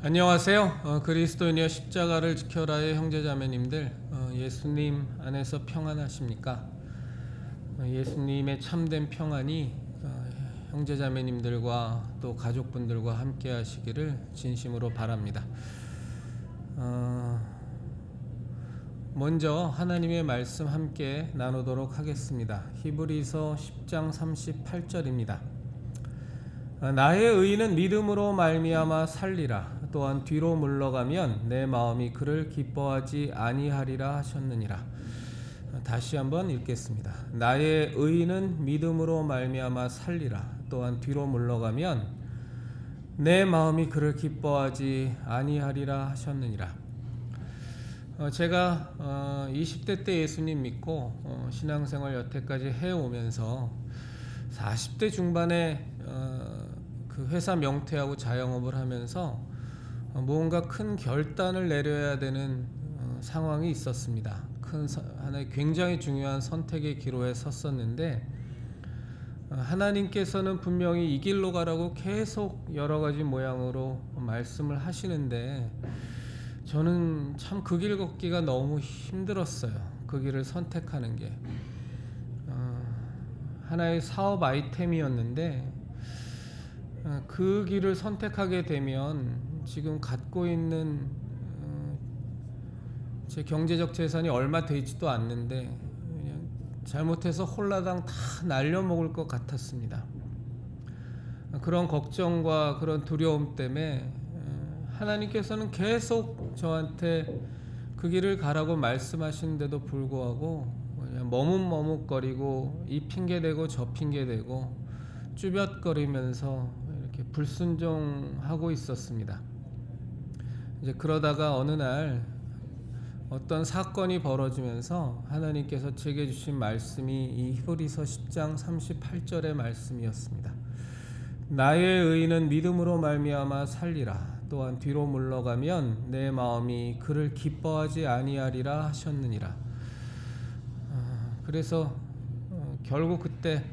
안녕하세요. 그리스도인이여 십자가를 지켜라의 형제자매님들, 예수님 안에서 평안하십니까? 예수님의 참된 평안이 형제자매님들과 또 가족분들과 함께 하시기를 진심으로 바랍니다. 먼저 하나님의 말씀 함께 나누도록 하겠습니다. 히브리서 10장 38절입니다. 나의 의인은 믿음으로 말미암아 살리라. 또한 뒤로 물러가면 내 마음이 그를 기뻐하지 아니하리라 하셨느니라. 다시 한번 읽겠습니다. 나의 의인은 믿음으로 말미암아 살리라. 또한 뒤로 물러가면 내 마음이 그를 기뻐하지 아니하리라 하셨느니라. 제가 20대 때 예수님 믿고 신앙생활 여태까지 해오면서 40대 중반에 그 회사 명퇴하고 자영업을 하면서 뭔가 큰 결단을 내려야 되는 상황이 있었습니다. 하나의 굉장히 중요한 선택의 기로에 섰었는데 하나님께서는 분명히 이 길로 가라고 계속 여러 가지 모양으로 말씀을 하시는데 저는 참 그 길 걷기가 너무 힘들었어요. 그 길을 선택하는 게 하나의 사업 아이템이었는데 그 길을 선택하게 되면 지금 갖고 있는 제 경제적 재산이 얼마 되지도 않는데 그냥 잘못해서 홀라당 다 날려먹을 것 같았습니다. 그런 걱정과 그런 두려움 때문에 하나님께서는 계속 저한테 그 길을 가라고 말씀하시는데도 불구하고 그냥 머뭇머뭇거리고 이 핑계대고 저 핑계대고 쭈뼛거리면서 이렇게 불순종하고 있었습니다. 이제 그러다가 어느 날 어떤 사건이 벌어지면서 하나님께서 제게 주신 말씀이 이 히브리서 10장 38절의 말씀이었습니다. 나의 의인은 믿음으로 말미암아 살리라. 또한 뒤로 물러가면 내 마음이 그를 기뻐하지 아니하리라 하셨느니라. 그래서 결국 그때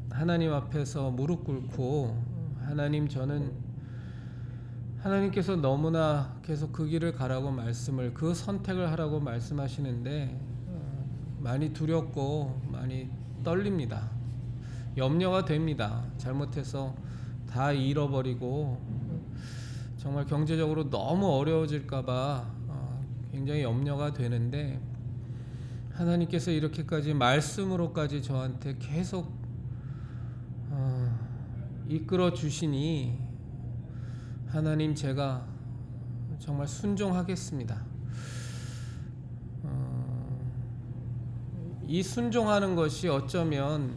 하나님 앞에서 무릎 꿇고 하나님, 저는 하나님께서 너무나 계속 그 길을 가라고 말씀을, 그 선택을 하라고 말씀하시는데 많이 두렵고 많이 떨립니다. 염려가 됩니다. 잘못해서 다 잃어버리고 정말 경제적으로 너무 어려워질까봐 굉장히 염려가 되는데 하나님께서 이렇게까지 말씀으로까지 저한테 계속 이끌어 주시니 하나님, 제가 정말 순종하겠습니다. 이 순종하는 것이 어쩌면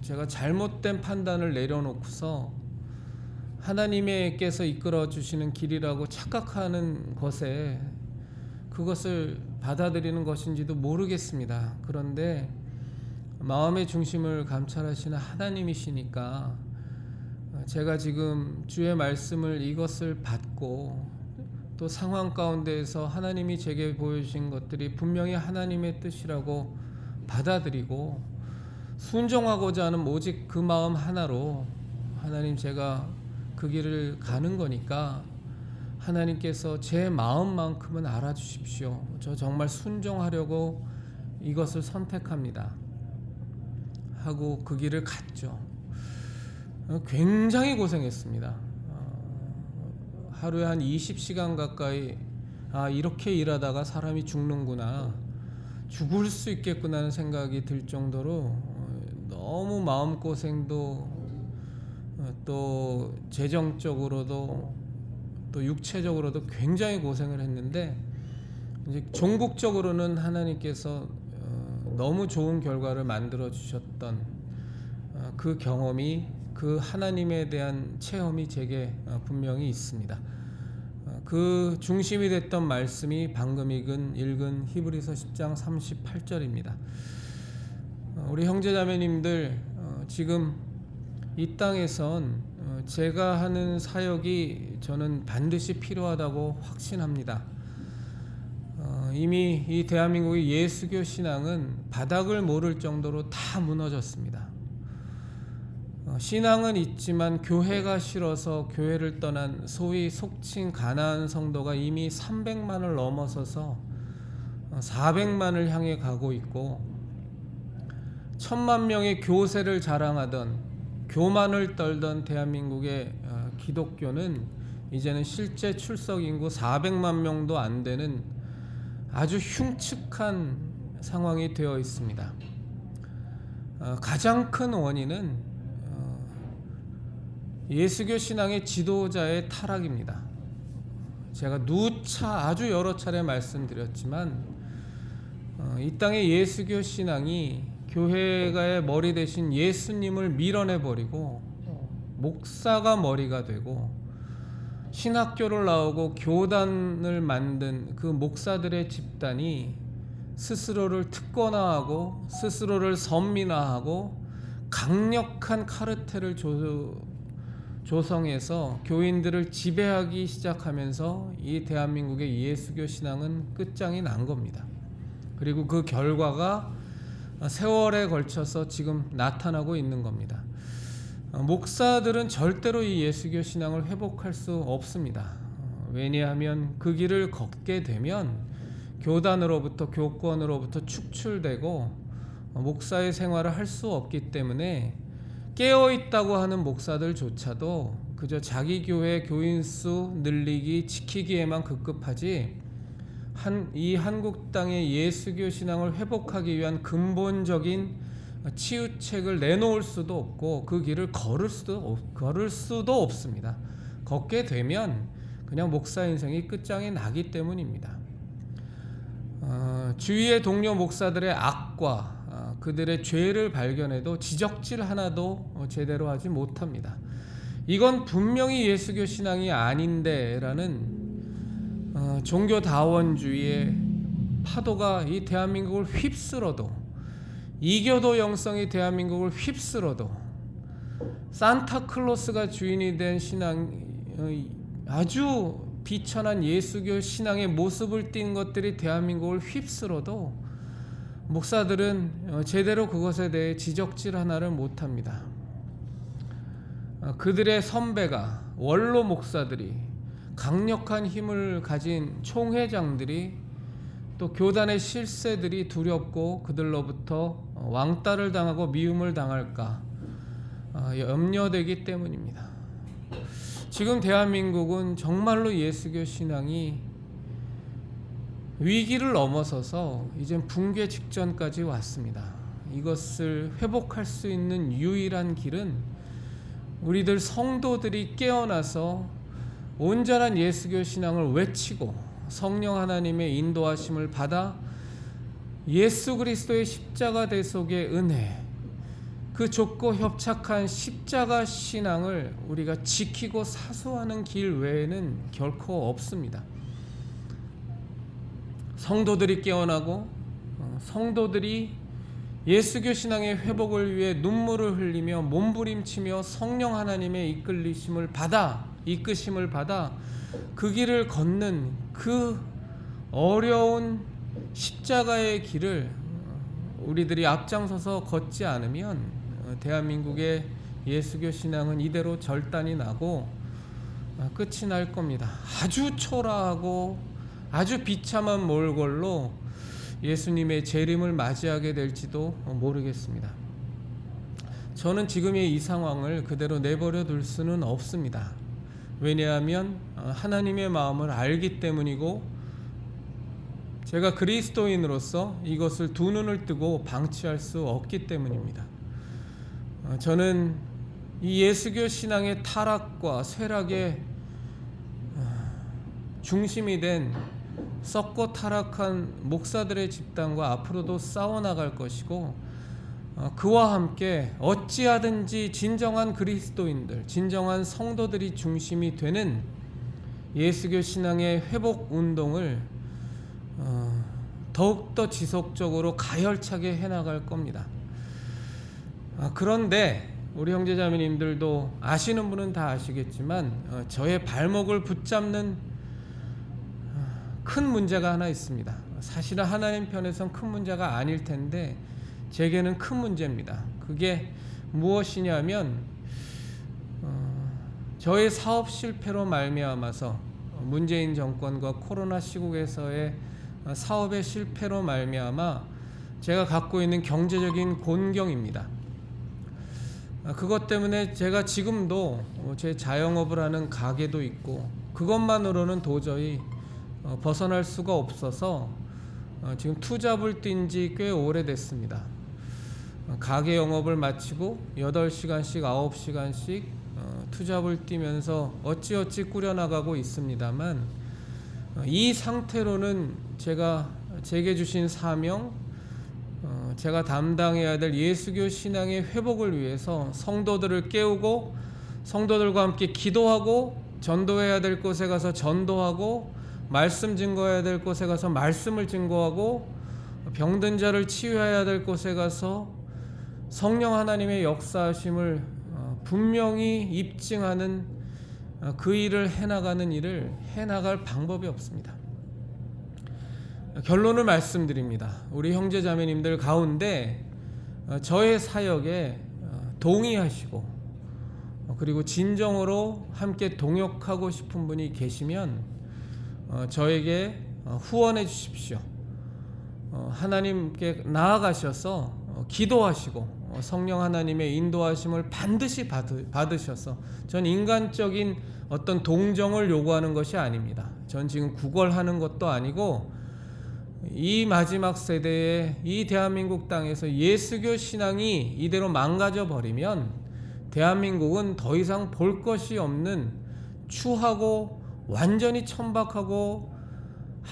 제가 잘못된 판단을 내려놓고서 하나님께서 이끌어 주시는 길이라고 착각하는 것에 그것을 받아들이는 것인지도 모르겠습니다. 그런데 마음의 중심을 감찰하시는 하나님이시니까 제가 지금 주의 말씀을 이것을 받고 또 상황 가운데에서 하나님이 제게 보여주신 것들이 분명히 하나님의 뜻이라고 받아들이고 순종하고자 하는 오직 그 마음 하나로 하나님, 제가 그 길을 가는 거니까 하나님께서 제 마음만큼은 알아주십시오. 저 정말 순종하려고 이것을 선택합니다 하고 그 길을 갔죠. 굉장히 고생했습니다. 하루에 한 20시간 가까이 이렇게 일하다가 사람이 죽는구나, 죽을 수 있겠구나 하는 생각이 들 정도로 너무 마음고생도 또 재정적으로도 또 육체적으로도 굉장히 고생을 했는데 이제 종국적으로는 하나님께서 너무 좋은 결과를 만들어 주셨던 그 경험이, 그 하나님에 대한 체험이 제게 분명히 있습니다. 그 중심이 됐던 말씀이 방금 읽은 히브리서 10장 38절입니다. 우리 형제자매님들, 지금 이 땅에선 제가 하는 사역이 저는 반드시 필요하다고 확신합니다. 이미 이 대한민국의 예수교 신앙은 바닥을 모를 정도로 다 무너졌습니다. 신앙은 있지만 교회가 싫어서 교회를 떠난 소위 속칭 가나안 성도가 이미 300만을 넘어서서 400만을 향해 가고 있고, 1000만 명의 교세를 자랑하던, 교만을 떨던 대한민국의 기독교는 이제는 실제 출석 인구 400만 명도 안 되는 아주 흉측한 상황이 되어 있습니다. 가장 큰 원인은 예수교 신앙의 지도자의 타락입니다. 제가 누차 아주 여러 차례 말씀드렸지만 이 땅의 예수교 신앙이 교회가의 머리 대신 예수님을 밀어내버리고 목사가 머리가 되고, 신학교를 나오고 교단을 만든 그 목사들의 집단이 스스로를 특권화하고 스스로를 선민화하고 강력한 카르텔을 조성해서 교인들을 지배하기 시작하면서 이 대한민국의 예수교 신앙은 끝장이 난 겁니다. 그리고 그 결과가 세월에 걸쳐서 지금 나타나고 있는 겁니다. 목사들은 절대로 이 예수교 신앙을 회복할 수 없습니다. 왜냐하면 그 길을 걷게 되면 교단으로부터, 교권으로부터 축출되고 목사의 생활을 할 수 없기 때문에 깨어있다고 하는 목사들조차도 그저 자기 교회 교인 수 늘리기, 지키기에만 급급하지 이 한국 땅의 예수교 신앙을 회복하기 위한 근본적인 치유책을 내놓을 수도 없고 그 길을 걸을 수도 없습니다. 걷게 되면 그냥 목사 인생이 끝장이 나기 때문입니다. 주위의 동료 목사들의 악과 그들의 죄를 발견해도 지적질 하나도 제대로 하지 못합니다. 이건 분명히 예수교 신앙이 아닌데 라는 종교다원주의의 파도가 이 대한민국을 휩쓸어도, 이교도 영성이 대한민국을 휩쓸어도, 산타클로스가 주인이 된 신앙, 아주 비천한 예수교 신앙의 모습을 띈 것들이 대한민국을 휩쓸어도 목사들은 제대로 그것에 대해 지적질 하나를 못합니다. 그들의 선배가, 원로 목사들이, 강력한 힘을 가진 총회장들이, 또 교단의 실세들이 두렵고 그들로부터 왕따를 당하고 미움을 당할까 염려되기 때문입니다. 지금 대한민국은 정말로 예수교 신앙이 위기를 넘어서서 이젠 붕괴 직전까지 왔습니다. 이것을 회복할 수 있는 유일한 길은 우리들 성도들이 깨어나서 온전한 예수교 신앙을 외치고 성령 하나님의 인도하심을 받아 예수 그리스도의 십자가 대속의 은혜, 그 좁고 협착한 십자가 신앙을 우리가 지키고 사수하는 길 외에는 결코 없습니다. 성도들이 깨어나고 성도들이 예수교 신앙의 회복을 위해 눈물을 흘리며 몸부림치며 성령 하나님의 이끄심을 받아 그 길을 걷는 그 어려운 십자가의 길을 우리들이 앞장서서 걷지 않으면 대한민국의 예수교 신앙은 이대로 절단이 나고 끝이 날 겁니다. 아주 초라하고 아주 비참한 몰골로 예수님의 재림을 맞이하게 될지도 모르겠습니다. 저는 지금의 이 상황을 그대로 내버려 둘 수는 없습니다. 왜냐하면 하나님의 마음을 알기 때문이고, 제가 그리스도인으로서 이것을 두 눈을 뜨고 방치할 수 없기 때문입니다. 저는 이 예수교 신앙의 타락과 쇠락의 중심이 된 썩고 타락한 목사들의 집단과 앞으로도 싸워나갈 것이고, 그와 함께 어찌하든지 진정한 그리스도인들, 진정한 성도들이 중심이 되는 예수교 신앙의 회복 운동을 더욱더 지속적으로 가열차게 해나갈 겁니다. 그런데 우리 형제자매님들도 아시는 분은 다 아시겠지만 저의 발목을 붙잡는 큰 문제가 하나 있습니다. 사실은 하나님 편에선 큰 문제가 아닐 텐데 제게는 큰 문제입니다. 그게 무엇이냐면 저의 사업 실패로 말미암아서 문재인 정권과 코로나 시국에서의 사업의 실패로 말미암아 제가 갖고 있는 경제적인 곤경입니다. 그것 때문에 제가 지금도 제 자영업을 하는 가게도 있고 그것만으로는 도저히 벗어날 수가 없어서 지금 투잡을 뛴 지 꽤 오래됐습니다. 가게 영업을 마치고 8시간씩 9시간씩 투잡을 뛰면서 어찌어찌 꾸려나가고 있습니다만 이 상태로는 제게 주신 사명, 제가 담당해야 될 예수교 신앙의 회복을 위해서 성도들을 깨우고 성도들과 함께 기도하고 전도해야 될 곳에 가서 전도하고 말씀 증거해야 될 곳에 가서 말씀을 증거하고 병든 자를 치유해야 될 곳에 가서 성령 하나님의 역사하심을 분명히 입증하는 그 일을 해나가는 일을 해나갈 방법이 없습니다. 결론을 말씀드립니다. 우리 형제자매님들 가운데 저의 사역에 동의하시고 그리고 진정으로 함께 동역하고 싶은 분이 계시면 저에게 후원해 주십시오. 하나님께 나아가셔서 기도하시고 성령 하나님의 인도하심을 반드시 받으셔서 전 인간적인 어떤 동정을 요구하는 것이 아닙니다. 전 지금 구걸하는 것도 아니고 이 마지막 세대에 이 대한민국 땅에서 예수교 신앙이 이대로 망가져 버리면 대한민국은 더 이상 볼 것이 없는 추하고 완전히 천박하고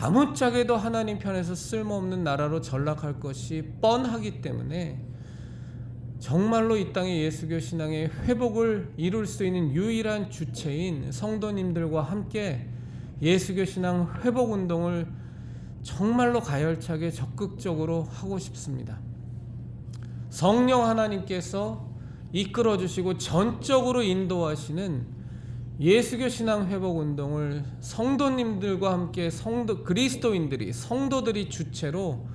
아무짝에도 하나님 편에서 쓸모없는 나라로 전락할 것이 뻔하기 때문에 정말로 이 땅의 예수교 신앙의 회복을 이룰 수 있는 유일한 주체인 성도님들과 함께 예수교 신앙 회복 운동을 정말로 가열차게 적극적으로 하고 싶습니다. 성령 하나님께서 이끌어 주시고 전적으로 인도하시는 예수교 신앙 회복 운동을 성도님들과 함께 그리스도인들이 성도들이 주체로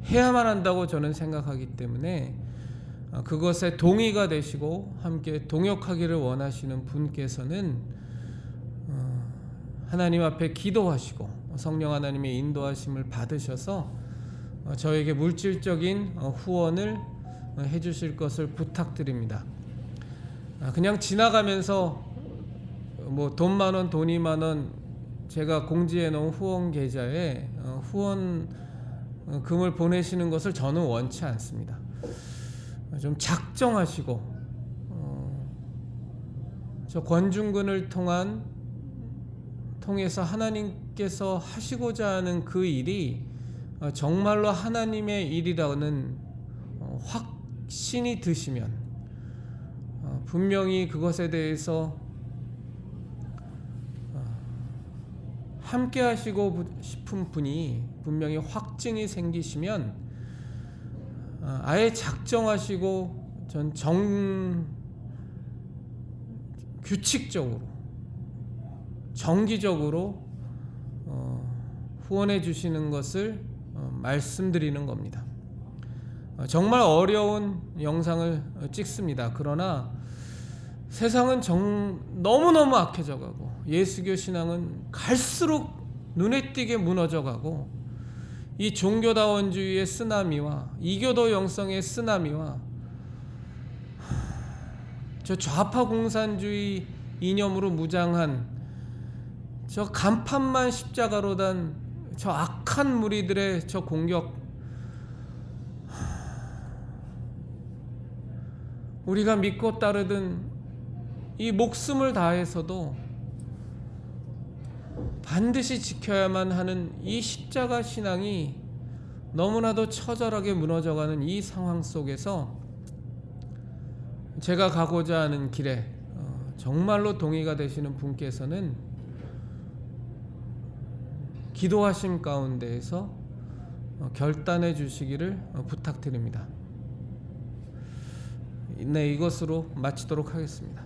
해야만 한다고 저는 생각하기 때문에 그것에 동의가 되시고 함께 동역하기를 원하시는 분께서는 하나님 앞에 기도하시고 성령 하나님의 인도하심을 받으셔서 저에게 물질적인 후원을 해주실 것을 부탁드립니다. 그냥 지나가면서 뭐 돈 많은 돈 2만원 제가 공지해 놓은 후원 계좌에 후원금을 보내시는 것을 저는 원치 않습니다. 좀 작정하시고 저 권중근을 통해서 하나님께서 하시고자 하는 그 일이 정말로 하나님의 일이라는 확신이 드시면 분명히 그것에 대해서 함께 하시고 싶은 분이 분명히 확증이 생기시면 아예 작정하시고 규칙적으로 정기적으로 후원해 주시는 것을 말씀드리는 겁니다. 정말 어려운 영상을 찍습니다. 그러나 세상은 너무너무 악해져 가고 예수교 신앙은 갈수록 눈에 띄게 무너져 가고 이 종교다원주의의 쓰나미와 이교도 영성의 쓰나미와 저 좌파 공산주의 이념으로 무장한 저 간판만 십자가로 단 저 악한 무리들의 저 공격, 우리가 믿고 따르던 이 목숨을 다해서도 반드시 지켜야만 하는 이 십자가 신앙이 너무나도 처절하게 무너져가는 이 상황 속에서 제가 가고자 하는 길에 정말로 동의가 되시는 분께서는 기도하심 가운데에서 결단해 주시기를 부탁드립니다. 네, 이것으로 마치도록 하겠습니다.